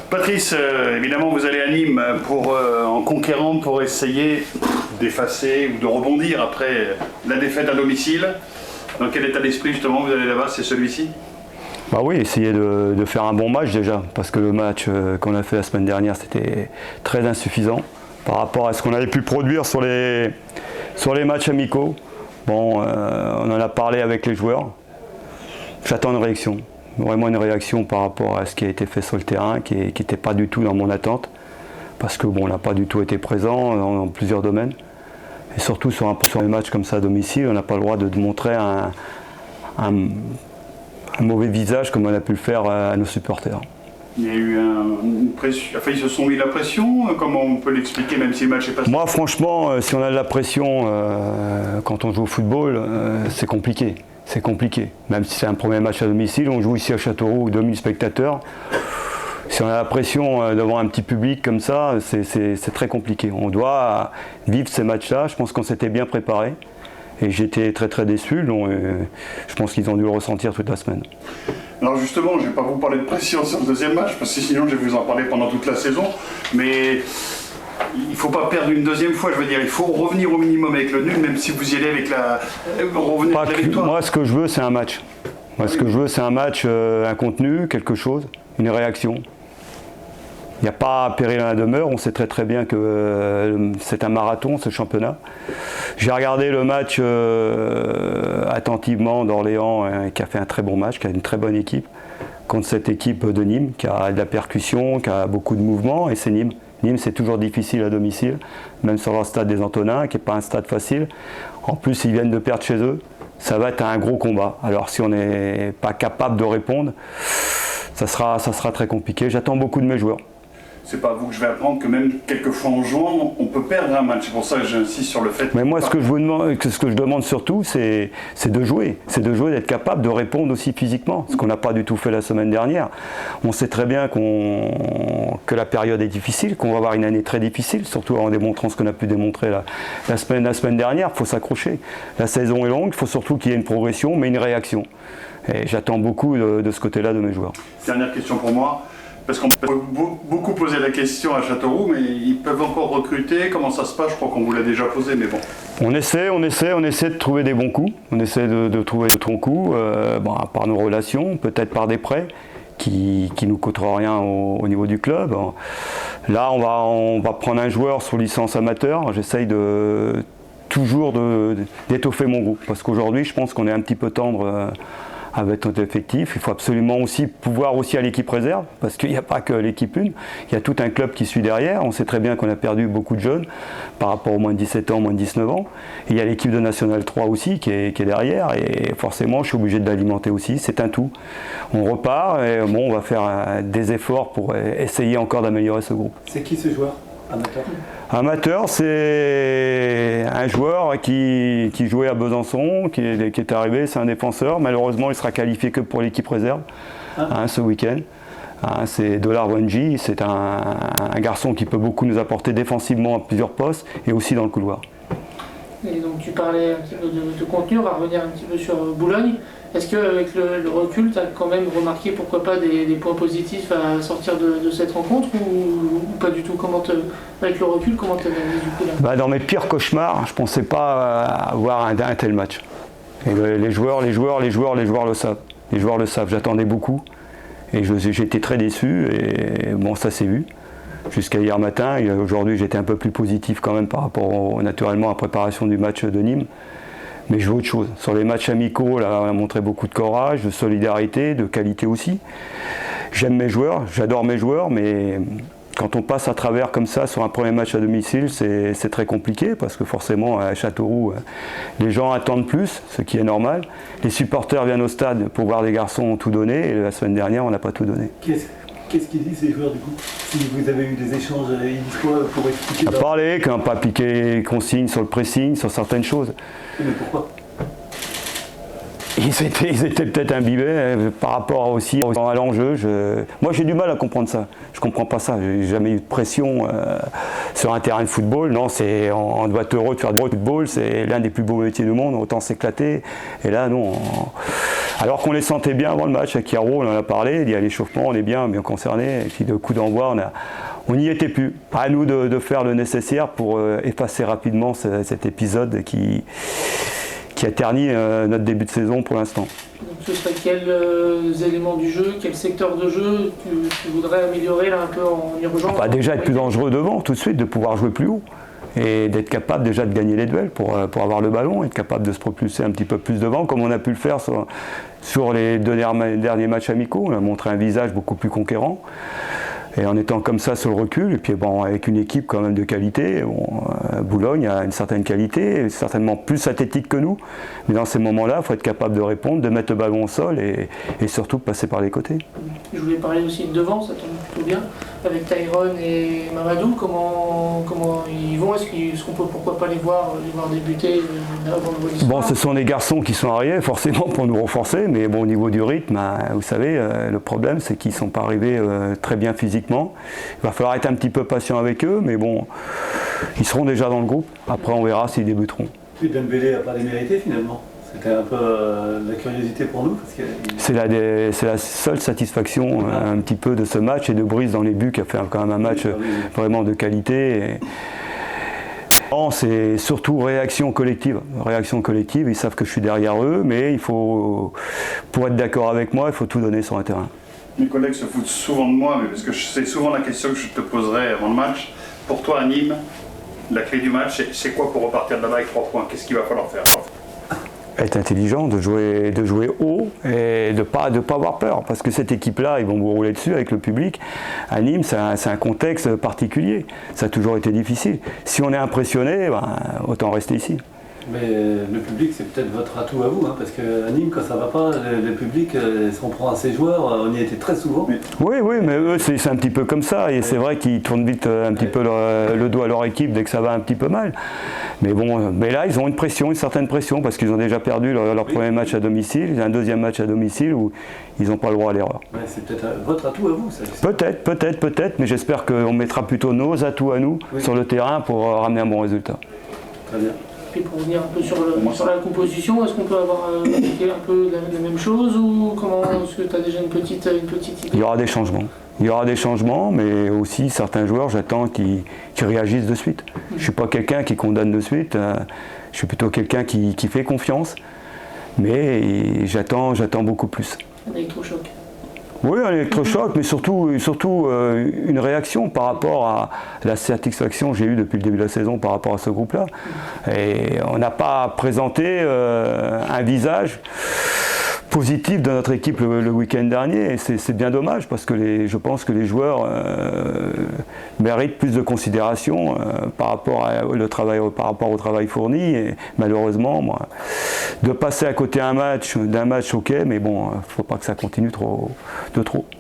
Patrice, évidemment vous allez à Nîmes en conquérant pour essayer d'effacer ou de rebondir après la défaite à domicile. Dans quel état d'esprit justement vous allez là-bas, c'est celui-ci? Bah oui, essayer de faire un bon match déjà, parce que le match qu'on a fait la semaine dernière c'était très insuffisant par rapport à ce qu'on avait pu produire sur les matchs amicaux. Bon, on en a parlé avec les joueurs. J'attends une réaction, vraiment une réaction par rapport à ce qui a été fait sur le terrain, qui n'était pas du tout dans mon attente, parce que bon, on n'a pas du tout été présent dans plusieurs domaines. Et surtout sur un match comme ça à domicile, on n'a pas le droit de montrer un mauvais visage comme on a pu le faire à nos supporters. Il y a eu une pression, enfin ils se sont mis la pression, comment on peut l'expliquer même si le match est passé? Moi franchement, si on a de la pression quand on joue au football, c'est compliqué. C'est compliqué. Même si c'est un premier match à domicile, on joue ici à Châteauroux, 2000 spectateurs. Si on a la pression devant un petit public comme ça, c'est très compliqué. On doit vivre ces matchs-là. Je pense qu'on s'était bien préparé. Et j'étais très très déçu. Donc, je pense qu'ils ont dû le ressentir toute la semaine. Alors justement, je ne vais pas vous parler de pression sur le deuxième match, parce que sinon je vais vous en parler pendant toute la saison. Mais il ne faut pas perdre une deuxième fois, je veux dire, il faut revenir au minimum avec le nul, même si vous y allez avec la victoire. Moi, ce que je veux, c'est un match. Moi, ce que je veux, c'est un match, un contenu, quelque chose, une réaction. Il n'y a pas péril à la demeure, on sait très très bien que c'est un marathon, ce championnat. J'ai regardé le match attentivement d'Orléans, qui a fait un très bon match, qui a une très bonne équipe, contre cette équipe de Nîmes, qui a de la percussion, qui a beaucoup de mouvements, et c'est Nîmes. Nîmes, c'est toujours difficile à domicile, même sur leur stade des Antonins, qui n'est pas un stade facile. En plus, ils viennent de perdre chez eux. Ça va être un gros combat. Alors, si on n'est pas capable de répondre, ça sera très compliqué. J'attends beaucoup de mes joueurs. C'est pas à vous que je vais apprendre que même quelquefois en jouant, on peut perdre un match. C'est pour ça que j'insiste sur le fait. Mais moi, ce que je demande surtout, c'est de jouer. C'est de jouer, d'être capable de répondre aussi physiquement. Ce qu'on n'a pas du tout fait la semaine dernière. On sait très bien que la période est difficile, qu'on va avoir une année très difficile, surtout en démontrant ce qu'on a pu démontrer la semaine dernière. Il faut s'accrocher. La saison est longue, il faut surtout qu'il y ait une progression, mais une réaction. Et j'attends beaucoup de ce côté-là de mes joueurs. Dernière question pour moi. Parce qu'on peut beaucoup poser la question à Châteauroux, mais ils peuvent encore recruter. Comment ça se passe? Je crois qu'on vous l'a déjà posé, mais bon. On essaie de trouver des bons coups. On essaie de trouver de bons coups, par nos relations, peut-être par des prêts qui nous coûteront rien au niveau du club. Là, on va prendre un joueur sur licence amateur. J'essaye toujours d'étoffer mon groupe, parce qu'aujourd'hui, je pense qu'on est un petit peu tendre avec notre effectif. Il faut absolument aussi pouvoir aussi à l'équipe réserve, parce qu'il n'y a pas que l'équipe 1, il y a tout un club qui suit derrière. On sait très bien qu'on a perdu beaucoup de jeunes par rapport aux moins de 17 ans, moins de 19 ans. Et il y a l'équipe de National 3 aussi qui est derrière, et forcément je suis obligé de l'alimenter aussi, c'est un tout. On repart et on va faire des efforts pour essayer encore d'améliorer ce groupe. C'est qui ce joueur amateur? Amateur, c'est un joueur qui jouait à Besançon, qui est arrivé, c'est un défenseur. Malheureusement, il sera qualifié que pour l'équipe réserve ce week-end. C'est Dolar Wenji, c'est un garçon qui peut beaucoup nous apporter défensivement à plusieurs postes et aussi dans le couloir. Et donc tu parlais un petit peu de contenu, on va revenir un petit peu sur Boulogne. Est-ce qu'avec le recul, tu as quand même remarqué pourquoi pas des points positifs à sortir de cette rencontre ou pas du tout? Avec le recul, comment tu analyses du coup là? Dans mes pires cauchemars, je ne pensais pas avoir un tel match. Et les joueurs le savent. Les joueurs le savent, j'attendais beaucoup et j'étais très déçu et bon, ça s'est vu. Jusqu'à hier matin, et aujourd'hui j'étais un peu plus positif quand même par rapport naturellement à la préparation du match de Nîmes. Mais je veux autre chose. Sur les matchs amicaux, là, on a montré beaucoup de courage, de solidarité, de qualité aussi. J'aime mes joueurs, j'adore mes joueurs, mais quand on passe à travers comme ça sur un premier match à domicile, c'est très compliqué parce que forcément à Châteauroux, les gens attendent plus, ce qui est normal. Les supporters viennent au stade pour voir des garçons tout donner et la semaine dernière, on n'a pas tout donné. Qu'est-ce qu'ils disent ces joueurs du coup? Si vous avez eu des échanges, ils disent quoi pour expliquer? On a parlé qu'on n'a pas appliqué les consignes sur le pressing, sur certaines choses. Mais pourquoi? Ils étaient peut-être imbibés par rapport aussi à l'enjeu. Moi j'ai du mal à comprendre ça. Je comprends pas ça. J'ai jamais eu de pression sur un terrain de football. Non, on doit être heureux de faire du football. C'est l'un des plus beaux métiers du monde. Autant s'éclater. Et là non. Alors qu'on les sentait bien avant le match. À Chiaro, on en a parlé. Il y a l'échauffement, on est bien concerné. Et puis de coup d'envoi, on n'y était plus. À nous de faire le nécessaire pour effacer rapidement cet épisode qui a terni notre début de saison pour l'instant. Donc ce serait quels éléments du jeu, quel secteur de jeu tu voudrais améliorer là, un peu en urgence? Déjà être plus dangereux devant tout de suite, de pouvoir jouer plus haut et d'être capable déjà de gagner les duels pour avoir le ballon, être capable de se propulser un petit peu plus devant comme on a pu le faire sur les deux derniers matchs amicaux. On a montré un visage beaucoup plus conquérant. Et en étant comme ça sur le recul, et puis avec une équipe quand même de qualité, Boulogne a une certaine qualité, certainement plus athlétique que nous, mais dans ces moments-là, il faut être capable de répondre, de mettre le ballon au sol et surtout de passer par les côtés. Je voulais parler aussi de devant, ça tombe plutôt bien, avec Tyrone et Mamadou, comment ils vont, est-ce qu'on peut pourquoi pas les voir débuter avant le volet? Bon, ce sont des garçons qui sont arrivés forcément pour nous renforcer, mais bon, au niveau du rythme, vous savez, le problème c'est qu'ils ne sont pas arrivés très bien physiquement. Il va falloir être un petit peu patient avec eux, mais bon, ils seront déjà dans le groupe. Après, on verra s'ils débuteront. Puis Dembélé n'a pas les mérité finalement. C'était un peu la curiosité pour nous. C'est la seule satisfaction un petit peu de ce match et de Brice dans les buts qui a fait quand même un match vraiment de qualité. C'est surtout réaction collective. Réaction collective, ils savent que je suis derrière eux, mais il faut, pour être d'accord avec moi, il faut tout donner sur un terrain. Mes collègues se foutent souvent de moi, mais parce que c'est souvent la question que je te poserai avant le match. Pour toi, à Nîmes, la clé du match, c'est quoi pour repartir de là-bas avec 3 points? Qu'est-ce qu'il va falloir faire? Être intelligent, de jouer haut et de pas avoir peur. Parce que cette équipe-là, ils vont vous rouler dessus avec le public. À Nîmes, c'est un contexte particulier. Ça a toujours été difficile. Si on est impressionné, autant rester ici. Mais le public, c'est peut-être votre atout à vous, hein, parce qu'à Nîmes, quand ça ne va pas, le public, si on prend à ses joueurs, on y était très souvent. Oui, mais eux, c'est un petit peu comme ça, et c'est vrai qu'ils tournent vite un petit peu le dos à leur équipe dès que ça va un petit peu mal. Mais bon, là, ils ont une certaine pression, parce qu'ils ont déjà perdu leur premier match à domicile, il y a un deuxième match à domicile où ils n'ont pas le droit à l'erreur. Ouais, c'est peut-être votre atout à vous, ça. Peut-être, mais j'espère qu'on mettra plutôt nos atouts à nous sur le terrain pour ramener un bon résultat. Très bien. Et pour revenir un peu sur la composition, est-ce qu'on peut avoir un peu la même chose ou comment est-ce que tu as déjà une petite idée? Il y aura des changements. Mais aussi certains joueurs, j'attends qu'ils réagissent de suite. Je ne suis pas quelqu'un qui condamne de suite, je suis plutôt quelqu'un qui fait confiance, mais j'attends beaucoup plus. Un électrochoc. Oui, un électrochoc, mais surtout une réaction par rapport à la satisfaction que j'ai eue depuis le début de la saison par rapport à ce groupe-là. Et on n'a pas présenté un visage positif de notre équipe le week-end dernier, et c'est bien dommage parce que je pense que les joueurs méritent plus de considération par rapport au travail fourni, et malheureusement, de passer à côté d'un match, ok, mais bon, il ne faut pas que ça continue de trop.